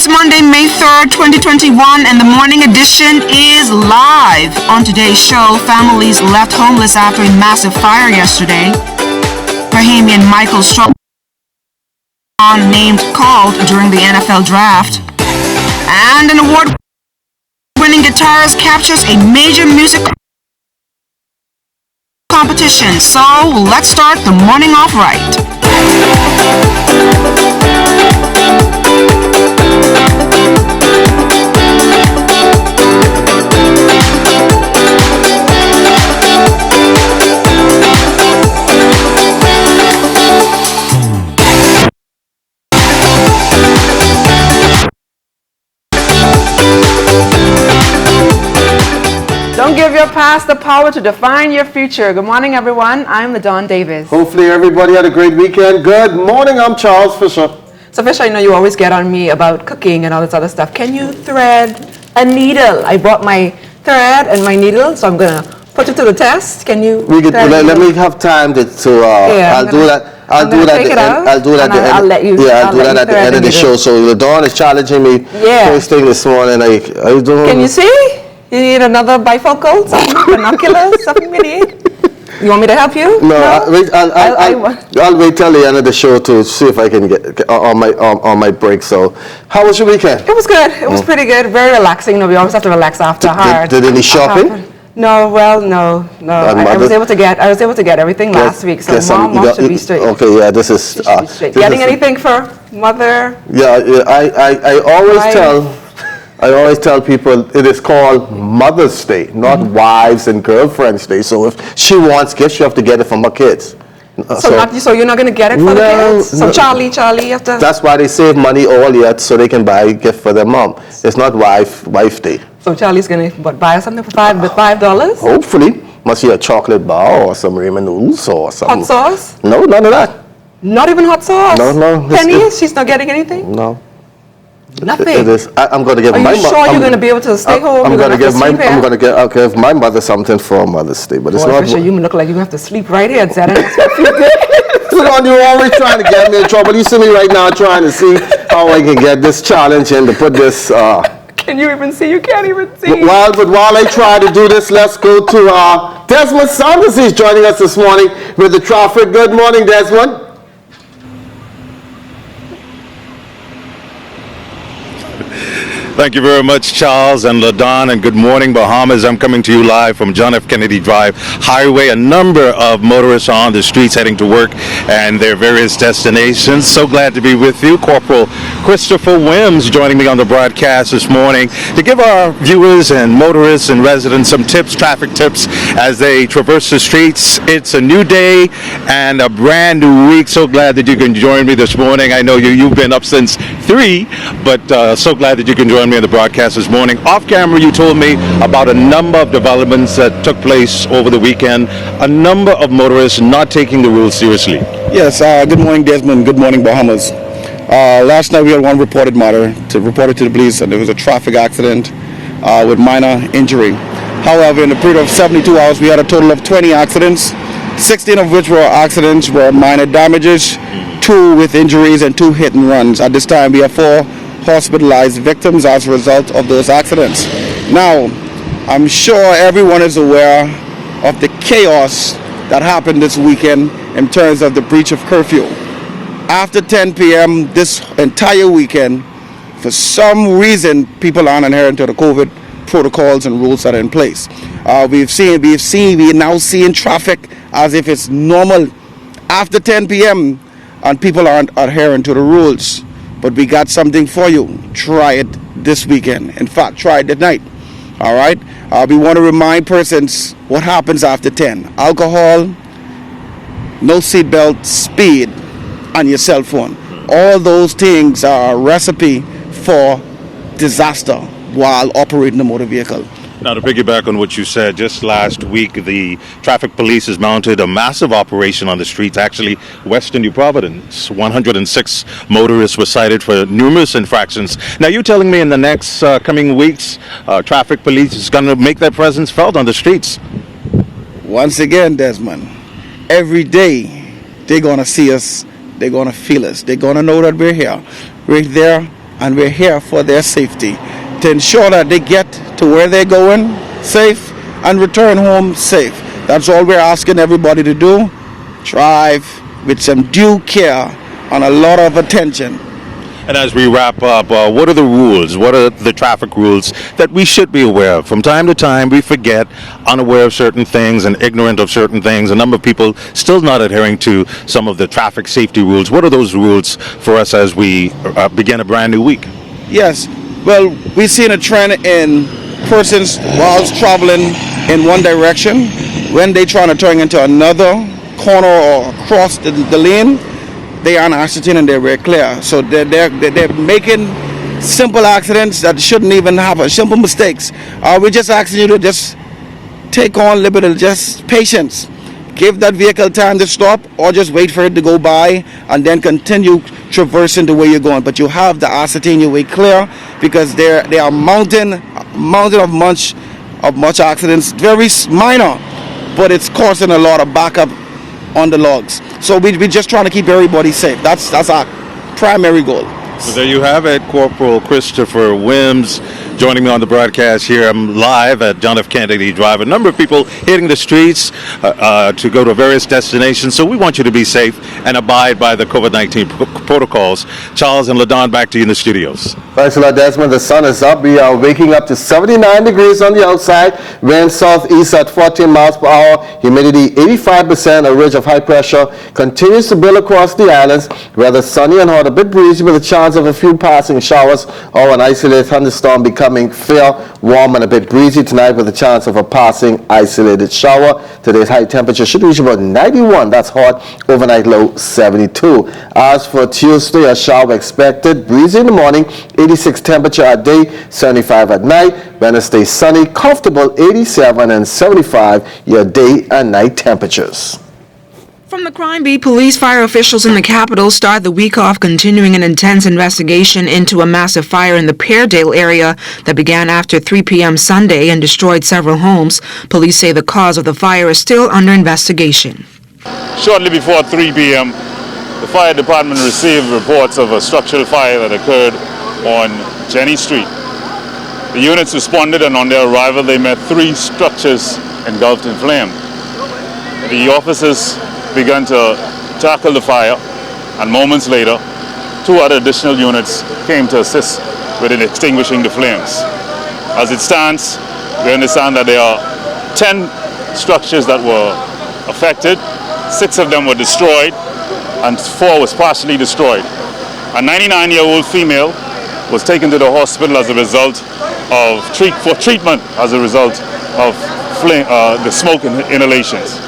It's Monday, May 3rd, 2021, and the morning edition is live. On today's show, families left homeless after a massive fire yesterday. Bahamian Michael Strawn named called during the NFL draft. And an award-winning guitarist captures a major music competition. So let's start the morning off right. Don't give your past the power to define your future. Good morning, everyone. I'm LaDawn Davis. Hopefully everybody had a great weekend. Good morning, I'm Charles Fisher. So Fisher, I know you always get on me about cooking and all this other stuff. Can you thread a needle? I brought my thread and my needle, so I'm going to put it to the test. Can you let me have time to I'll do that. I'll do that at the end. I'll let you. Yeah, I'll do that at the end of the show. So LaDawn is challenging me first thing this morning. Are you doing? Can you see? You need another bifocal, something, binoculars, something we need? You want me to help you? No? I'll wait till the end of the show to see if I can get on my break. So, how was your weekend? It was good. It was pretty good. Very relaxing. You know, we always have to relax after hard. Did any shopping? No. I was able to get everything last week. So mom should be straight. Okay, yeah, this is. Getting anything for mother? Yeah, I always tell people it is called Mother's Day, not Wives and Girlfriends Day. So if she wants gifts, you have to get it from her kids. So you're not going to get it for the kids? So Charlie, you have to... That's why they save money all year so they can buy a gift for their mom. It's not wife day. So Charlie's going to buy something for $5? Hopefully. Must be a chocolate bar or some ramen noodles or something. Hot sauce? No, none of that. Not even hot sauce? No. Pennies? She's not getting anything? No. Nothing. It is. I'm going to give my mother. Are you sure you're going to be able to stay home? I'm going to give my mother something for Mother's Day, but it's not. Fisher, you look like you have to sleep right here, Zed. You're always trying to get me in trouble. You see me right now trying to see how I can get this challenge and to put this. Can you even see? You can't even see. While I try to do this, let's go to Desmond Saunders. He's joining us this morning with the traffic. Good morning, Desmond. Thank you very much, Charles and LaDawn, and good morning, Bahamas. I'm coming to you live from John F. Kennedy Drive Highway. A number of motorists are on the streets heading to work and their various destinations. So glad to be with you. Corporal Christopher Wims joining me on the broadcast this morning to give our viewers and motorists and residents some tips, traffic tips, as they traverse the streets. It's a new day and a brand new week. So glad that you can join me this morning. I know you've been up since 3, but so glad that you can join me on the broadcast this morning. Off camera, you told me about a number of developments that took place over the weekend. A number of motorists not taking the rules seriously. Yes, good morning, Desmond. Good morning, Bahamas. Last night we had one reported matter reported to the police, and there was a traffic accident with minor injury. However, in the period of 72 hours, we had a total of 20 accidents, 16 of which were accidents were minor damages, 2 with injuries, and 2 hit and runs. At this time, we have 4 hospitalized victims as a result of those accidents. Now, I'm sure everyone is aware of the chaos that happened this weekend in terms of the breach of curfew. After 10 p.m. this entire weekend, for some reason, people aren't adhering to the COVID protocols and rules that are in place. We're now seeing traffic as if it's normal after 10 p.m. and people aren't adhering to the rules. But we got something for you. Try it this weekend. In fact, try it tonight. All right? We want to remind persons what happens after 10. Alcohol, no seatbelt, speed, and your cell phone. All those things are a recipe for disaster while operating a motor vehicle. Now, to piggyback on what you said, just last week, the traffic police has mounted a massive operation on the streets, actually, western New Providence. 106 motorists were cited for numerous infractions. Now, you're telling me in the next coming weeks, traffic police is going to make their presence felt on the streets? Once again, Desmond, every day they're going to see us, they're going to feel us, they're going to know that we're here. Right there and we're here for their safety to ensure that they get to where they're going safe and return home safe. That's all we're asking everybody to do. Drive with some due care and a lot of attention. And as we wrap up, what are the rules? What are the traffic rules that we should be aware of? From time to time, we forget, unaware of certain things and ignorant of certain things. A number of people still not adhering to some of the traffic safety rules. What are those rules for us as we begin a brand new week? Yes. Well, we've seen a trend in persons whilst traveling in one direction, when they trying to turn into another corner or across the lane, they aren't ascertaining their way clear. So they're making simple accidents that shouldn't even happen, simple mistakes. We're just asking you to just take on a little bit of just patience. Give that vehicle time to stop, or just wait for it to go by and then continue traversing the way you're going. But you have to ascertain your way clear, because there are mountain of much accidents, very minor, but it's causing a lot of backup on the logs. So we're just trying to keep everybody safe. That's our primary goal. So there you have it, Corporal Christopher Wims joining me on the broadcast here. I'm live at John F. Kennedy Drive. A number of people hitting the streets to go to various destinations. So we want you to be safe and abide by the COVID-19 protocols. Charles and LaDon, back to you in the studios. Thanks a lot, Desmond. The sun is up. We are waking up to 79 degrees on the outside. Wind southeast at 14 miles per hour. Humidity 85%. A ridge of high pressure continues to build across the islands. Weather sunny and hot, a bit breezy with a chance of a few passing showers or an isolated thunderstorm becoming fair, warm and a bit breezy tonight with a chance of a passing isolated shower. Today's high temperature should reach about 91. That's hot. Overnight low 72. As for Tuesday, a shower expected. Breezy in the morning, 86 temperature at day, 75 at night. Wednesday sunny, comfortable 87 and 75 your day and night temperatures. From the crime beat, police fire officials in the capital start the week off continuing an intense investigation into a massive fire in the Peardale area that began after 3 p.m. Sunday and destroyed several homes. Police say the cause of the fire is still under investigation. Shortly before 3 p.m., the fire department received reports of a structural fire that occurred on Jenny Street. The units responded, and on their arrival they met 3 structures engulfed in flame. The officers began to tackle the fire, and moments later 2 other additional units came to assist with extinguishing the flames. As it stands, we understand that there are 10 structures that were affected. 6 of them were destroyed and 4 was partially destroyed. A 99-year-old female was taken to the hospital as a result of treatment as a result of the smoke inhalations.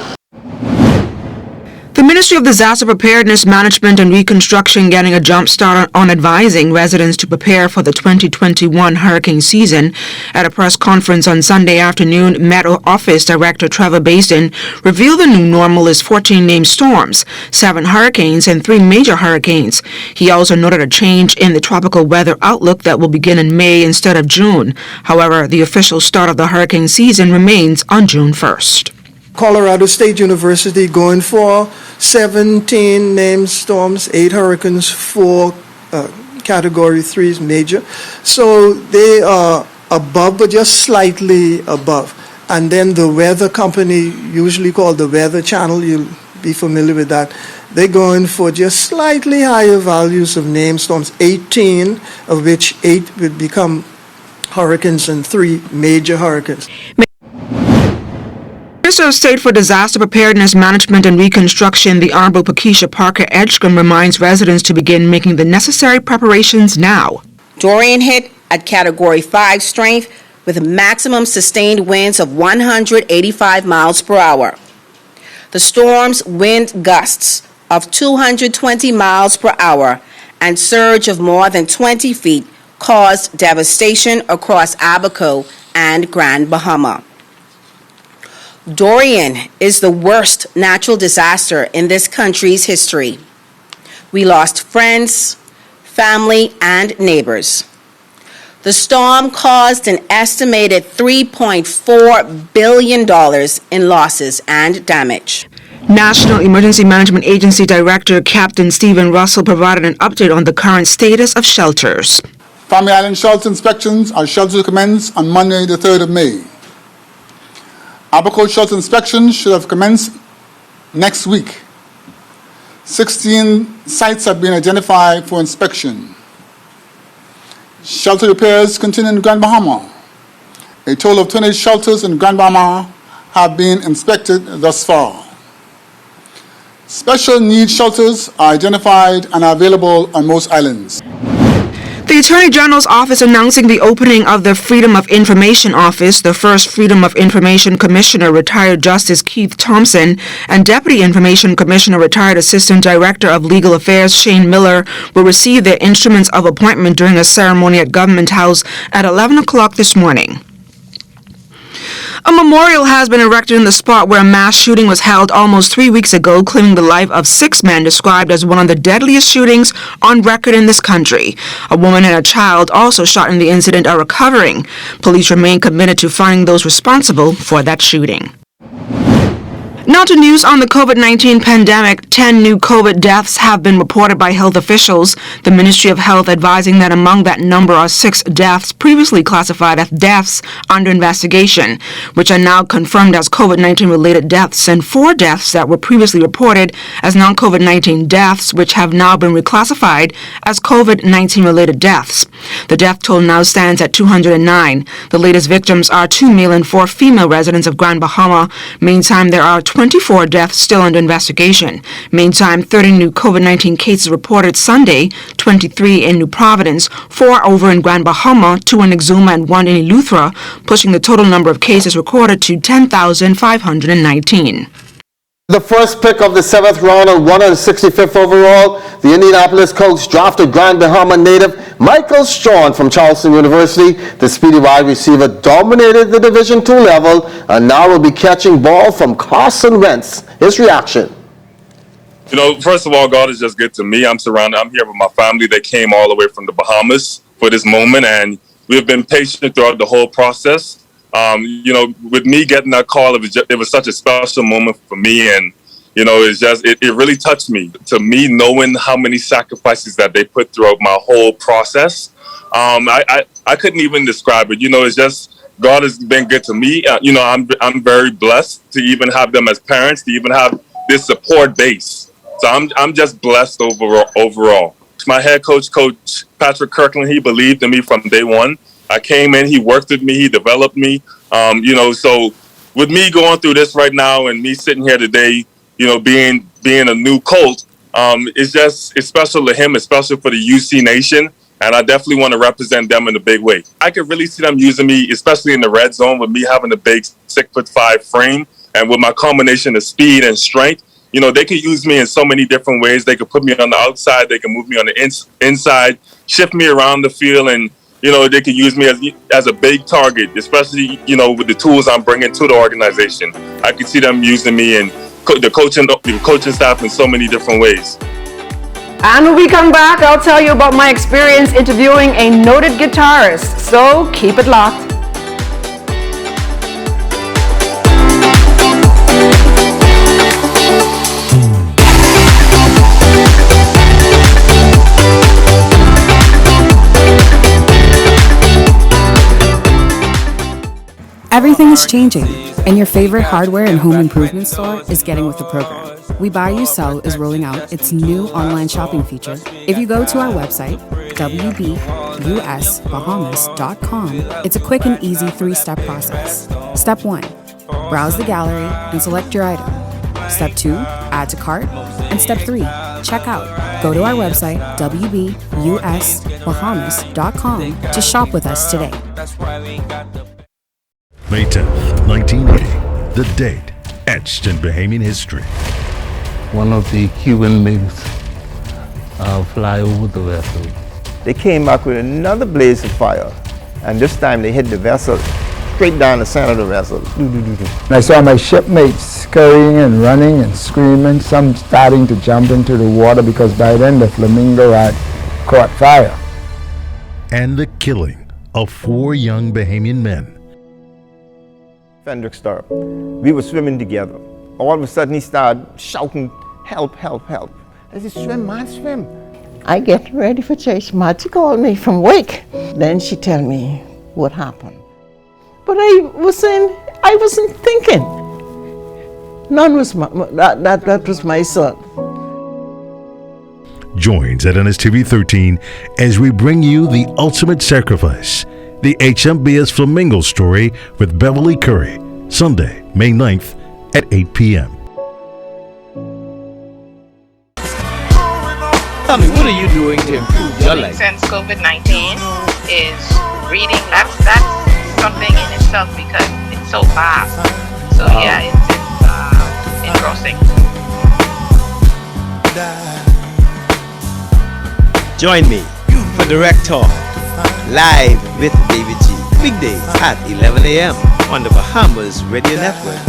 The Ministry of Disaster Preparedness, Management and Reconstruction getting a jump start on advising residents to prepare for the 2021 hurricane season. At a press conference on Sunday afternoon, Met Office Director Trevor Basin revealed the new normal is 14 named storms, 7 hurricanes and 3 major hurricanes. He also noted a change in the tropical weather outlook that will begin in May instead of June. However, the official start of the hurricane season remains on June 1st. Colorado State University going for 17 named storms, 8 hurricanes, 4 Category 3s major. So they are above, but just slightly above. And then the weather company, usually called the Weather Channel, you'll be familiar with that, they're going for just slightly higher values of named storms, 18, of which 8 would become hurricanes and 3 major hurricanes. Minister of State for Disaster Preparedness, Management and Reconstruction, the Honorable Pakeisha Parker Edgecombe, reminds residents to begin making the necessary preparations now. Dorian hit at Category 5 strength with maximum sustained winds of 185 miles per hour. The storm's wind gusts of 220 miles per hour and surge of more than 20 feet caused devastation across Abaco and Grand Bahama. Dorian is the worst natural disaster in this country's history. We lost friends, family, and neighbors. The storm caused an estimated $3.4 billion in losses and damage. National Emergency Management Agency Director Captain Stephen Russell provided an update on the current status of shelters. Family Island shelter inspections are scheduled to commence on Monday, the 3rd of May. Abaco shelter inspections should have commenced next week. 16 sites have been identified for inspection. Shelter repairs continue in Grand Bahama. A total of 20 shelters in Grand Bahama have been inspected thus far. Special needs shelters are identified and are available on most islands. The Attorney General's office announcing the opening of the Freedom of Information Office. The first Freedom of Information Commissioner, retired Justice Keith Thompson, and Deputy Information Commissioner, retired Assistant Director of Legal Affairs Shane Miller, will receive their instruments of appointment during a ceremony at Government House at 11 o'clock this morning. A memorial has been erected in the spot where a mass shooting was held almost 3 weeks ago, claiming the life of 6 men, described as one of the deadliest shootings on record in this country. A woman and a child also shot in the incident are recovering. Police remain committed to finding those responsible for that shooting. Now to news on the COVID-19 pandemic. 10 new COVID deaths have been reported by health officials. The Ministry of Health advising that among that number are 6 deaths previously classified as deaths under investigation, which are now confirmed as COVID-19 related deaths, and 4 deaths that were previously reported as non-COVID-19 deaths, which have now been reclassified as COVID-19 related deaths. The death toll now stands at 209. The latest victims are 2 male and 4 female residents of Grand Bahama. Meantime, there are 24 deaths still under investigation. Meantime, 30 new COVID-19 cases reported Sunday, 23 in New Providence, 4 over in Grand Bahama, 2 in Exuma, and 1 in Eleuthera, pushing the total number of cases recorded to 10,519. The first pick of the 7th round and 165th overall, the Indianapolis Colts drafted Grand Bahama native Michael Strawn from Charleston University. The speedy wide receiver dominated the Division II level and now will be catching ball from Carson Wentz. His reaction. You know, first of all, God is just good to me. I'm here with my family. They came all the way from the Bahamas for this moment, and we've been patient throughout the whole process. You know, with me getting that call, it was such a special moment for me, and you know, it really touched me. To me, knowing how many sacrifices that they put throughout my whole process, I couldn't even describe it. You know, it's just God has been good to me. You know, I'm very blessed to even have them as parents, to even have this support base. So I'm just blessed overall. My head coach, Coach Patrick Kirkland, he believed in me from day one. I came in, he worked with me, he developed me. You know, so with me going through this right now and me sitting here today, you know, being a new Colt, it's special to him, it's special for the UC Nation, and I definitely want to represent them in a big way. I could really see them using me, especially in the red zone, with me having a big 6'5" frame, and with my combination of speed and strength. You know, they could use me in so many different ways. They could put me on the outside, they can move me on the inside, shift me around the field, and you know, they could use me as a big target, especially, you know, with the tools I'm bringing to the organization. I could see them using me and the coaching staff in so many different ways. And when we come back, I'll tell you about my experience interviewing a noted guitarist. So keep it locked. Everything is changing, and your favorite hardware and home improvement store is getting with the program. We Buy You Sell is rolling out its new online shopping feature. If you go to our website, wbusbahamas.com, it's a quick and easy 3-step process. Step 1, browse the gallery and select your item. Step 2, add to cart. And Step 3, check out. Go to our website, wbusbahamas.com, to shop with us today. May 10th, 1980, the date etched in Bahamian history. One of the Cuban MiGs fly over the vessel. They came back with another blaze of fire, and this time they hit the vessel straight down the center of the vessel. I saw my shipmates scurrying and running and screaming, some starting to jump into the water because by then the Flamingo had caught fire. And the killing of 4 young Bahamian men. Fendrickstorp. We were swimming together. All of a sudden he started shouting, "Help, help, help." I said, "Swim, man, swim." I get ready for church. Marty called me from work. Then she tell me what happened. But I wasn't thinking. None was that was my son. Join ZNS TV 13 as we bring you The Ultimate Sacrifice, the HMBS Flamingo story with Beverly Curry, Sunday, May 9th at 8 p.m. Tell me, what are you doing to improve your life? Since COVID-19 is reading, that's something in itself because it's so fast. So yeah, it's engrossing. Join me for Direct Talk, live with David G. Weekdays at 11 a.m. on the Bahamas Radio Network.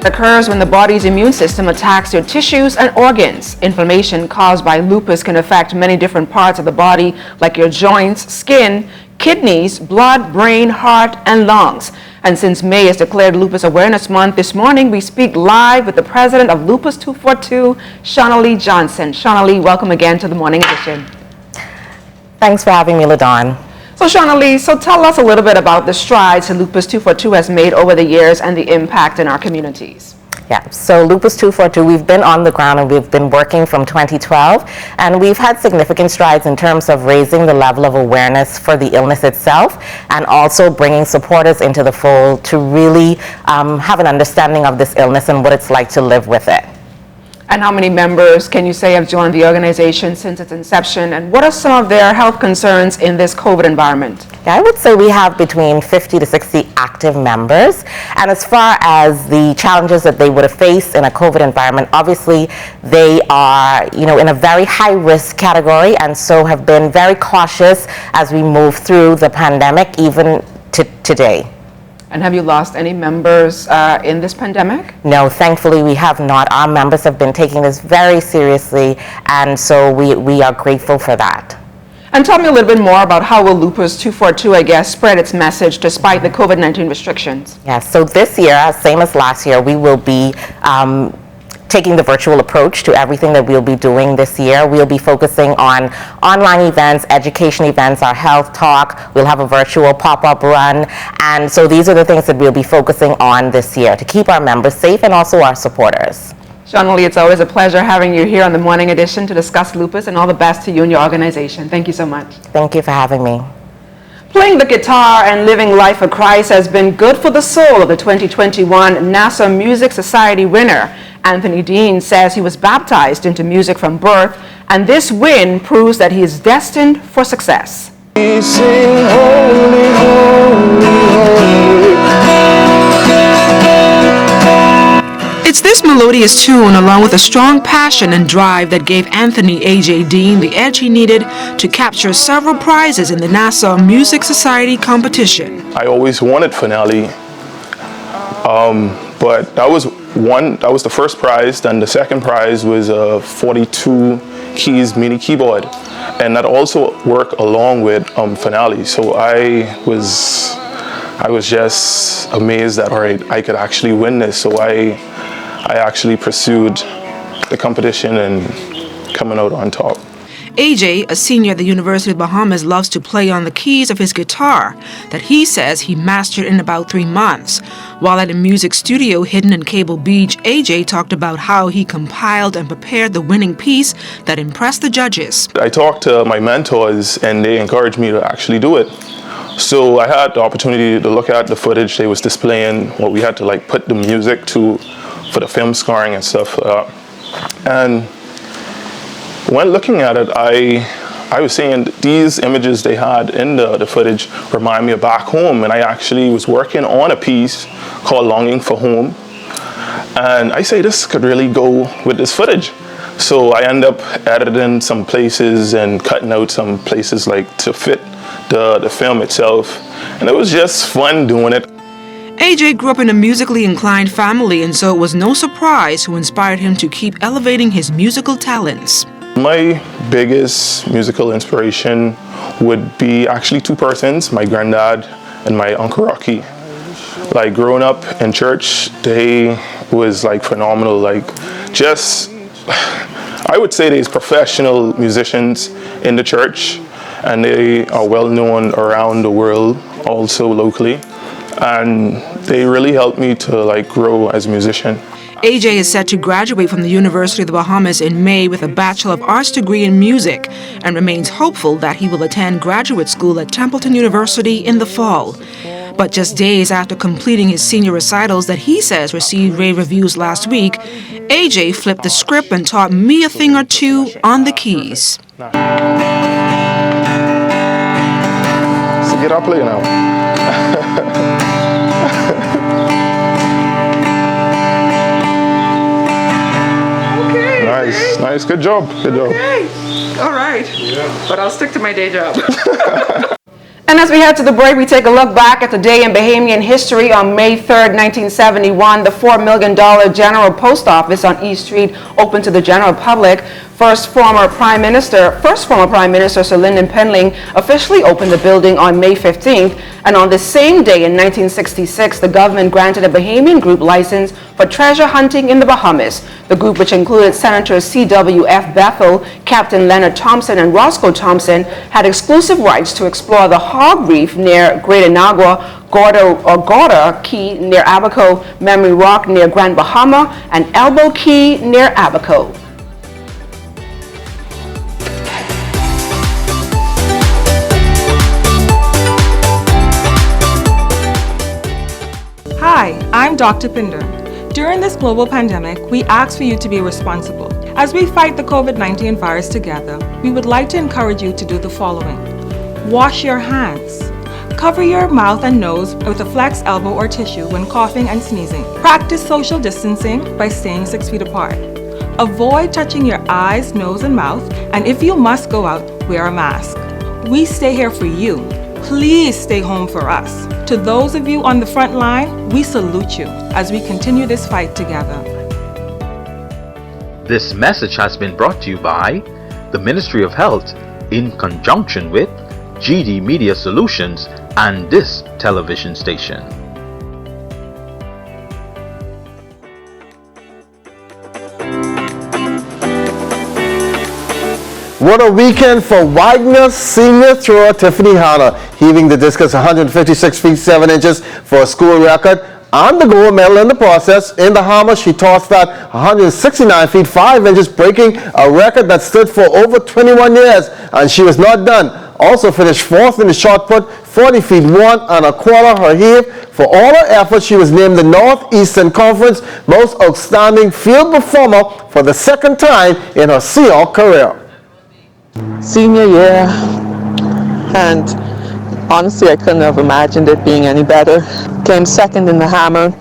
Occurs when the body's immune system attacks your tissues and organs. Inflammation caused by lupus can affect many different parts of the body, like your joints, skin, kidneys, blood, brain, heart, and lungs. And since May is declared Lupus Awareness Month, this morning we speak live with the president of Lupus 242, Shaunalee Johnson. Shaunalee, welcome again to the Morning Edition. Thanks for having me, LaDawn. So Shaunalee, tell us a little bit about the strides Lupus 242 has made over the years and the impact in our communities. Yeah, so Lupus 242, we've been on the ground and we've been working from 2012, and we've had significant strides in terms of raising the level of awareness for the illness itself and also bringing supporters into the fold to really have an understanding of this illness and what it's like to live with it. And how many members can you say have joined the organization since its inception, and what are some of their health concerns in this COVID environment? Yeah, I would say we have between 50 to 60 active members. And as far as the challenges that they would have faced in a COVID environment, obviously they are, in a very high risk category, and so have been very cautious as we move through the pandemic, even to today. And have you lost any members in this pandemic? No, thankfully we have not. Our members have been taking this very seriously, and so we are grateful for that. And tell me a little bit more about how will Lupus 242, spread its message despite the COVID-19 restrictions? Yeah, so this year, same as last year, we will be taking the virtual approach to everything that we'll be doing this year. We'll be focusing on online events, education events, our health talk. We'll have a virtual pop-up run. And so these are the things that we'll be focusing on this year to keep our members safe and also our supporters. Shaunalee, it's always a pleasure having you here on the Morning Edition to discuss lupus, and all the best to you and your organization. Thank you so much. Thank you for having me. Playing the guitar and living life for Christ has been good for the soul of the 2021 Nassau Music Society winner. Anthony Dean says he was baptized into music from birth, and this win proves that he is destined for success. We sing holy, holy, holy. It's this melodious tune, along with a strong passion and drive, that gave Anthony A.J. Dean the edge he needed to capture several prizes in the Nassau Music Society competition. I always wanted finale, but that was the first prize. Then the second prize was a 42 keys mini keyboard, and that also worked along with finale. So I was just amazed that, all right, I could actually win this. So I actually pursued the competition and coming out on top. AJ, a senior at the University of Bahamas, loves to play on the keys of his guitar that he says he mastered in about 3 months. While at a music studio hidden in Cable Beach, AJ talked about how he compiled and prepared the winning piece that impressed the judges. I talked to my mentors and they encouraged me to actually do it. So I had the opportunity to look at the footage they was displaying, what we had to put the music to for the film scoring and stuff. And when looking at it, I was saying these images they had in the footage remind me of back home, and I actually was working on a piece called Longing for Home. And I say this could really go with this footage. So I end up editing some places and cutting out some places to fit the film itself. And it was just fun doing it. AJ grew up in a musically inclined family, and so it was no surprise who inspired him to keep elevating his musical talents. My biggest musical inspiration would be actually two persons, my granddad and my Uncle Rocky. Like growing up in church, they was like phenomenal, like just, I would say they's professional musicians in the church, and they are well known around the world, also locally, and they really helped me to like grow as a musician. AJ is set to graduate from the University of the Bahamas in May with a Bachelor of Arts degree in music and remains hopeful that he will attend graduate school at Templeton University in the fall. But just days after completing his senior recitals that he says received rave reviews last week, AJ flipped the script and taught me a thing or two on the keys. So get up, play now. Nice, good job. Okay, all right. Yeah. But I'll stick to my day job. And as we head to the break, we take a look back at the day in Bahamian history. On May 3rd, 1971, the $4 million General Post Office on East Street opened to the general public. First former Prime Minister Sir Lyndon Pendling officially opened the building on May 15th. And on the same day in 1966, the government granted a Bahamian group license for treasure hunting in the Bahamas. The group, which included Senators C.W.F. Bethel, Captain Leonard Thompson, and Roscoe Thompson, had exclusive rights to explore the Hog Reef near Great Inagua, Gorda Key near Abaco, Memory Rock near Grand Bahama, and Elbow Key near Abaco. Hi, I'm Dr. Pinder. During this global pandemic, we ask for you to be responsible. As we fight the COVID-19 virus together, we would like to encourage you to do the following. Wash your hands. Cover your mouth and nose with a flex elbow or tissue when coughing and sneezing. Practice social distancing by staying 6 feet apart. Avoid touching your eyes, nose, and mouth, and if you must go out, wear a mask. We stay here for you. Please stay home for us. To those of you on the front line, we salute you as we continue this fight together. This message has been brought to you by the Ministry of Health in conjunction with GD Media Solutions and this television station. What a weekend for Wagner senior thrower Tiffany Hanna, heaving the discus 156 feet 7 inches for a school record and the gold medal in the process. In the hammer, she tossed that 169 feet 5 inches, breaking a record that stood for over 21 years, and she was not done. Also finished fourth in the shot put, 40 feet 1 1/4 her heave. For all her efforts, she was named the Northeastern Conference Most Outstanding Field Performer for the second time in her Seahawk career. Senior year, and honestly I couldn't have imagined it being any better. Came second in the hammer,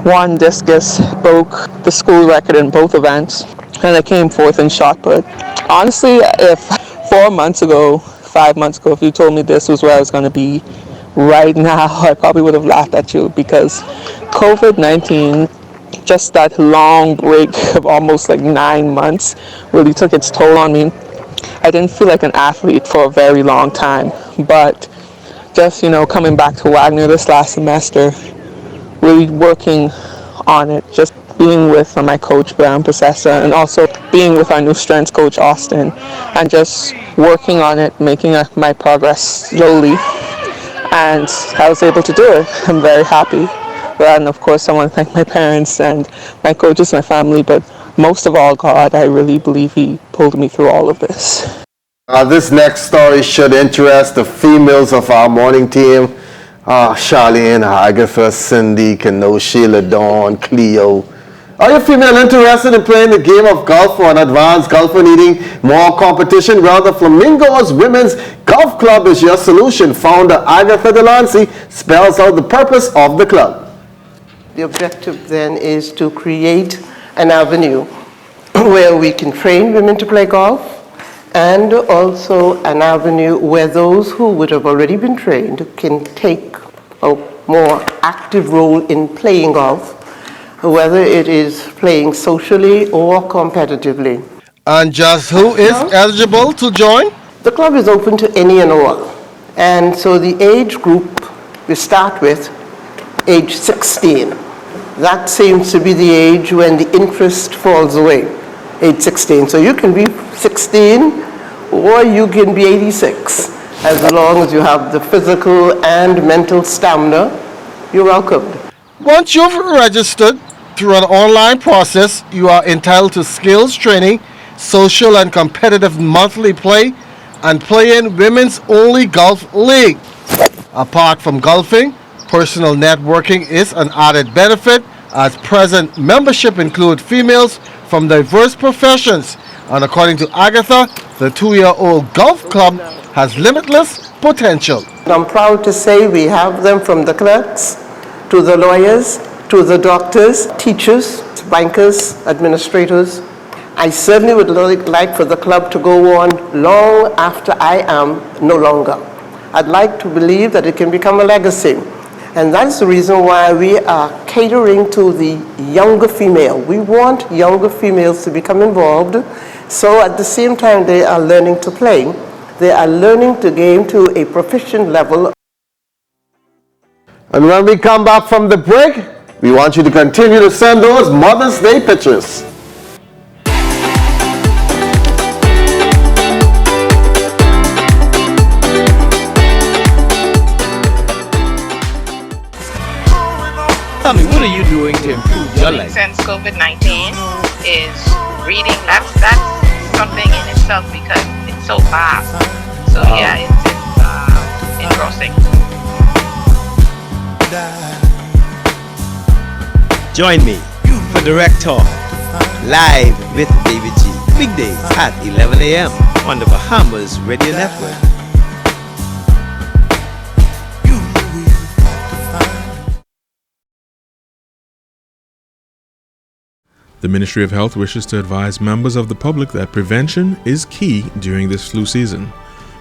won discus, broke the school record in both events, and I came fourth in shot put. Honestly, if 5 months ago, if you told me this was where I was going to be right now, I probably would have laughed at you, because COVID-19, just that long break of almost like 9 months, really took its toll on me. I didn't feel like an athlete for a very long time, but just, coming back to Wagner this last semester, really working on it, just being with my coach, Brown Processa, and also being with our new strengths coach, Austin, and just working on it, making my progress slowly, and I was able to do it. I'm very happy. And of course, I want to thank my parents and my coaches, my family, but most of all, God, I really believe He pulled me through all of this. This next story should interest the females of our morning team. Charlene, Agatha, Cindy, Kenoshi, LaDawn, Cleo. Are you female interested in playing the game of golf or an advanced golfer needing more competition? Well, the Flamingos Women's Golf Club is your solution. Founder Agatha Delancey spells out the purpose of the club. The objective then is to create an avenue where we can train women to play golf, and also an avenue where those who would have already been trained can take a more active role in playing golf, whether it is playing socially or competitively. And just who is eligible to join? The club is open to any and all. And so the age group we start with, age 16. That seems to be the age when the interest falls away, age 16. So you can be 16 or you can be 86. As long as you have the physical and mental stamina, you're welcomed. Once you've registered through an online process, you are entitled to skills training, social and competitive monthly play, and play in women's only golf league. Apart from golfing, personal networking is an added benefit, as present membership include females from diverse professions. And according to Agatha, the 2-year-old golf club has limitless potential. I'm proud to say we have them from the clerks, to the lawyers, to the doctors, teachers, bankers, administrators. I certainly would like for the club to go on long after I am no longer. I'd like to believe that it can become a legacy. And that's the reason why we are catering to the younger female. We want younger females to become involved. So at the same time they are learning to play, they are learning to game to a proficient level. And when we come back from the break, we want you to continue to send those Mother's Day pictures. Tell me, what are you doing to improve your life? Since COVID-19 is reading, that's something in itself because it's so fast. So yeah, it's engrossing. Join me for Direct Talk, live with David G. Weekdays at 11 a.m. on the Bahamas Radio Network. The Ministry of Health wishes to advise members of the public that prevention is key during this flu season.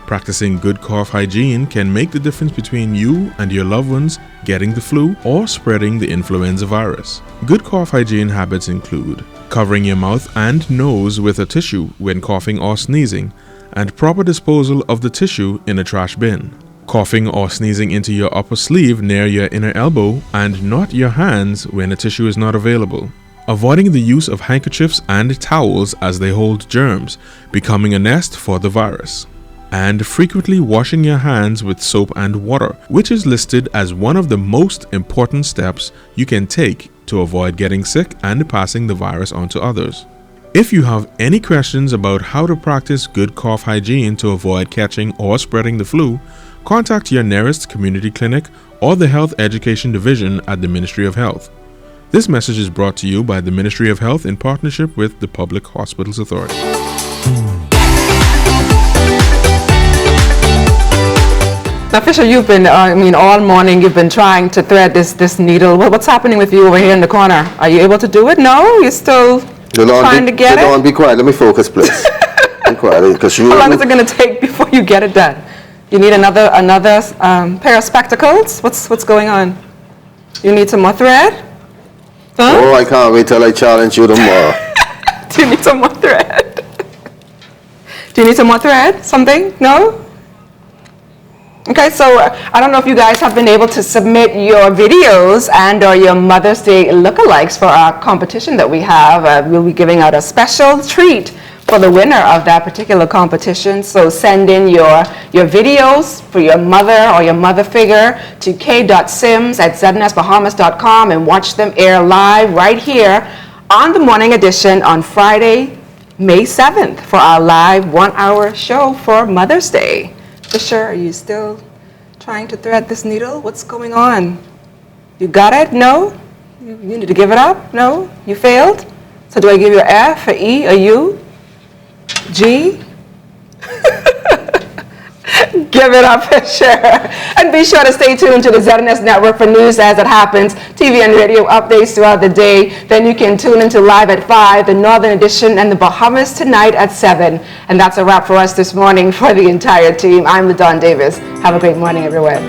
Practicing good cough hygiene can make the difference between you and your loved ones getting the flu or spreading the influenza virus. Good cough hygiene habits include covering your mouth and nose with a tissue when coughing or sneezing, and proper disposal of the tissue in a trash bin. Coughing or sneezing into your upper sleeve near your inner elbow and not your hands when a tissue is not available. Avoiding the use of handkerchiefs and towels as they hold germs, becoming a nest for the virus. And frequently washing your hands with soap and water, which is listed as one of the most important steps you can take to avoid getting sick and passing the virus on to others. If you have any questions about how to practice good cough hygiene to avoid catching or spreading the flu, contact your nearest community clinic or the Health Education Division at the Ministry of Health. This message is brought to you by the Ministry of Health in partnership with the Public Hospitals Authority. Now, Fisher, you've been, all morning you've been trying to thread this needle. What's happening with you over here in the corner? Are you able to do it? No? You're still trying to get it? Be quiet. Let me focus, please. Be quiet. How long is it going to take before you get it done? You need another pair of spectacles? What's going on? You need some more thread? Huh? Oh, I can't wait till I challenge you tomorrow. Do you need some more thread? Do you need some more thread? Something? No? Okay, so I don't know if you guys have been able to submit your videos and or your Mother's Day lookalikes for our competition that we have. We'll be giving out a special treat for the winner of that particular competition. So send in your videos for your mother or your mother figure to k.sims@znsbahamas.com and watch them air live right here on the morning edition on Friday, May 7th for our live 1-hour show for Mother's Day. Fisher, are you still trying to thread this needle? What's going on? You got it? No? You need to give it up? No? You failed? So do I give you an F, an E, a U? G? Give it up, Fisher. And be sure to stay tuned to the ZNS Network for news as it happens, TV and radio updates throughout the day. Then you can tune into Live at 5, the Northern Edition, and the Bahamas Tonight at 7. And that's a wrap for us this morning for the entire team. I'm LaDawn Davis. Have a great morning, everyone.